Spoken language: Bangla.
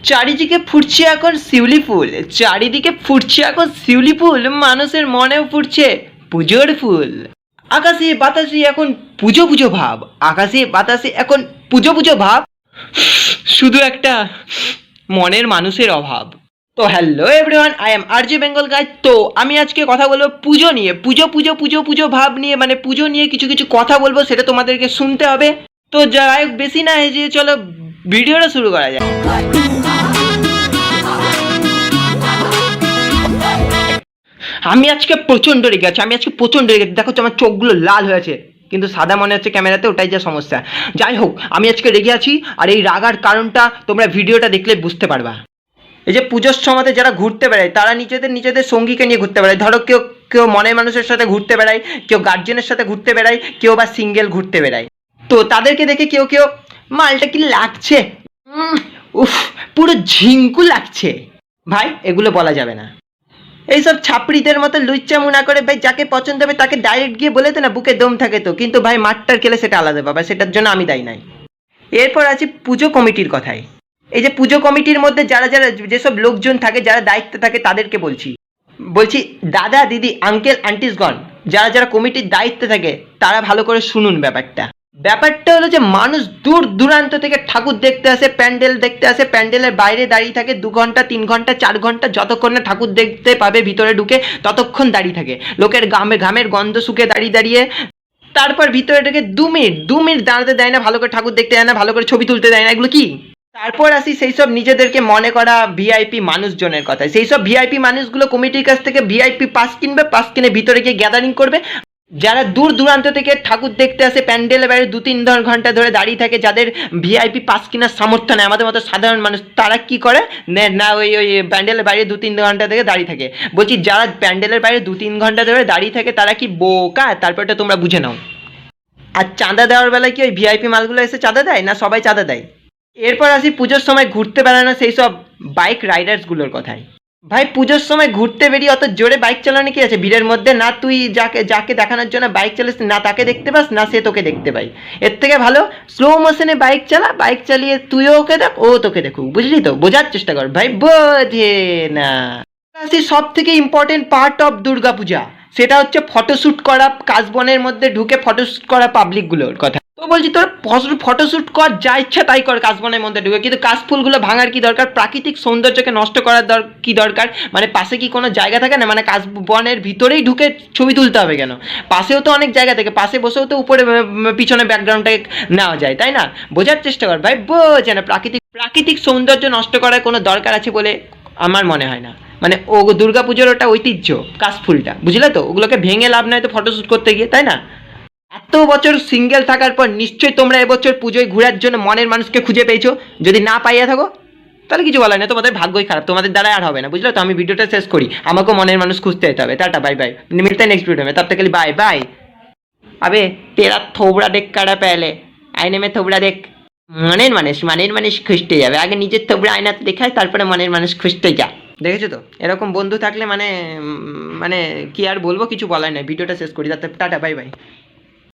চারিদিকে ফুটছে এখন শিউলি ফুল, চারিদিকে ফুটছে এখন শিউলি ফুল, মানুষের মনেও ফুটছে পুজোর ফুল। আকাশে বাতাসে এখন পুজো পুজো ভাব, আকাশে বাতাসে এখন পুজো পুজো ভাব, শুধু একটা মনের মানুষের অভাব। তো hello everyone, I am RJ Bengal guide. তো আমি আজকে কথা বলবো পুজো নিয়ে, পুজো পুজো পুজো পুজো ভাব নিয়ে, মানে পুজো নিয়ে কিছু কিছু কথা বলবো, সেটা তোমাদেরকে শুনতে হবে। তো যাই হোক, বেশি না যে চলো ভিডিওটা শুরু করা যায়। আমি আজকে প্রচণ্ড রেগে আছি, দেখো আমার চোখগুলো লাল হয়েছে, কিন্তু সাদা মনে হচ্ছে ক্যামেরাতে, ওটাই যা সমস্যা। যাই হোক, আমি আজকে রেগে আছি, আর এই রাগার কারণটা তোমরা ভিডিওটা দেখলে বুঝতে পারবা। এই যে পুজোর সময়তে যারা ঘুরতে বেড়ায়, তারা নিজেদের সঙ্গীকে নিয়ে ঘুরতে বেড়ায়। ধরো কেউ কেউ মনের মানুষের সাথে ঘুরতে বেড়ায়, কেউ গার্জেনের সাথে ঘুরতে বেড়ায়, কেউ বা সিঙ্গেল ঘুরতে বেড়ায়। তো তাদেরকে দেখে কেউ কেউ মালটা কি লাগছে, উফ পুরো ঝিঙ্কু লাগছে। ভাই এগুলো বলা যাবে না। এইসব ছাপড়িদের মতো লুচ্চা মুনা করে ভাই যাকে পছন্দ হবে তাকে ডাইরেক্ট গিয়ে বলে দে না, বুকে দম থাকে তো। কিন্তু ভাই মাঠটার খেলে সেটা আলাদা বাবা, সেটার জন্য আমি দায়ী নাই। এরপর আছি পুজো কমিটির কথায়। এই যে পুজো কমিটির মধ্যে যারা যারা যেসব লোকজন থাকে, যারা দায়িত্বে থাকে, তাদেরকে বলছি দাদা দিদি আঙ্কেল আন্টিসগণ, যারা যারা কমিটির দায়িত্বে থাকে, তারা ভালো করে শুনুন। ব্যাপারটা হলো যে মানুষ দূর দূরান্ত থেকে ঠাকুর দেখতে আসে, প্যান্ডেল দেখতে আসে, প্যান্ডেলের বাইরে দাঁড়িয়ে থাকে 2 ঘন্টা 3 ঘন্টা 4 ঘন্টা, যতক্ষণ না ঠাকুর দেখতে পাবে ভিতরে ঢুকে ততক্ষণ দাঁড়িয়ে থাকে। লোকের ঘামের গন্ধ শুকে দাঁড়িয়ে তারপর ভিতরে ঢুকে 2 মিনিট দাঁড়াতে দেয় না, ভালো করে ঠাকুর দেখতে দেয় না, ভালো করে ছবি তুলতে দেয় না। এগুলো কি? তারপর আসি সেই সব নিজেদেরকে মনে করা ভিআইপি মানুষজনের কথায়। সেই সব ভিআইপি মানুষগুলো কমিটির কাছ থেকে ভিআইপি পাস কিনবে, পাস কিনে ভিতরে গিয়ে গ্যাদারিং করবে। যারা দূর দূরান্ত থেকে ঠাকুর দেখতে আসে, প্যান্ডেলের বাইরে 2-3 ঘন্টা ধরে দাঁড়িয়ে থাকে, যাদের ভিআইপি পাস কেনার সামর্থ্য নেই, আমাদের মতো সাধারণ মানুষ, তারা কি করে না, ওই প্যান্ডেলের বাইরে 2-3 ঘন্টা থেকে দাঁড়িয়ে থাকে। বলছি যারা প্যান্ডেলের বাইরে 2-3 ঘন্টা ধরে দাঁড়িয়ে থাকে তারা কি বোকা? তারপরটা তোমরা বুঝে নাও। আর চাঁদা দেওয়ার বেলায় কি ওই ভিআইপি মালগুলো এসে চাঁদা দেয় না? সবাই চাঁদা দেয়। এরপর আসি পুজোর সময় ঘুরতে বেড়ানো সেই সব বাইক রাইডার্সগুলোর কথায়। ভাই পুজোর সময় ঘুরতে বেরিয়ে অত জোরে বাইক চালানো কি আছে ভিড়ের মধ্যে? না তুই যাকে দেখানোর জন্য বাইক চালিস না তাকে দেখতে পাস, না সে তোকে দেখতে পাই। এর থেকে ভালো স্লো মোশনে বাইক চালা, বাইক চালিয়ে তুইও ওকে দেখ, ও তোকে দেখুক। বুঝলি তো? বোঝার চেষ্টা কর ভাই, বোঝে না। সব থেকে ইম্পর্টেন্ট পার্ট অফ দুর্গা পূজা, সেটা হচ্ছে ফটোশ্যুট করা, কাশবনের মধ্যে ঢুকে ফটোশ্যুট করা পাবলিকগুলোর কথা। তো বলছি তোর ফটোশ্যুট কর, যা ইচ্ছা তাই কর কাশবনের মধ্যে ঢুকে, কিন্তু কাশফুলগুলো ভাঙার কি দরকার? প্রাকৃতিক সৌন্দর্যকে নষ্ট করার কি দরকার? মানে পাশে কি কোনো জায়গা থাকে না? মানে কাশবনের ভিতরেই ঢুকে ছবি তুলতে হবে কেন? পাশেও তো অনেক জায়গা থাকে, পাশে বসেও তো উপরে পিছনে ব্যাকগ্রাউন্ডটাকে নেওয়া যায়, তাই না? বোঝার চেষ্টা কর ভাই, বোঝে না। প্রাকৃতিক সৌন্দর্য নষ্ট করার কোনো দরকার আছে বলে আমার মনে হয় না। মানে ও দুর্গা পুজোর ওটা ঐতিহ্য, কাশফুলটা, বুঝলে তো? ওগুলোকে ভেঙে লাভ নাই তো ফটোশ্যুট করতে গিয়ে, তাই না? এত বছর সিঙ্গেল থাকার পর নিশ্চয়ই তোমরা এবছর পুজোয় ঘোরার জন্য মনের মানুষকে খুঁজে পেয়েছো। যদি না পাইয়া থাকো তাহলে কিছু বলার না, তোমাদের ভাগ্যই খারাপ, তোমাদের দ্বারা আর হবে না, বুঝলে তো? আমি ভিডিওটা শেষ করি, আমাকেও মনের মানুষ খুঁজতে যেতে হবে। টাটা, বাই বাই, মিলতে নেক্সট ভিডিও में, तब तक के लिए बाय बाय। अबे तेरा थोबड़ा देख काड़ा पहले आईने में थोबड़ा देख, মনের মানুষ খুঁজতে যাবে, আগে নিজের থোবড়া আয়নাতে দেখায়, তারপরে মনের মানুষ খুঁজতে যা। দেখেছো তো? এরকম বন্ধু থাকলে মানে কি আর বলবো, কিছু বলার নাই। ভিডিওটা শেষ করি, টাটা, বাই বাই।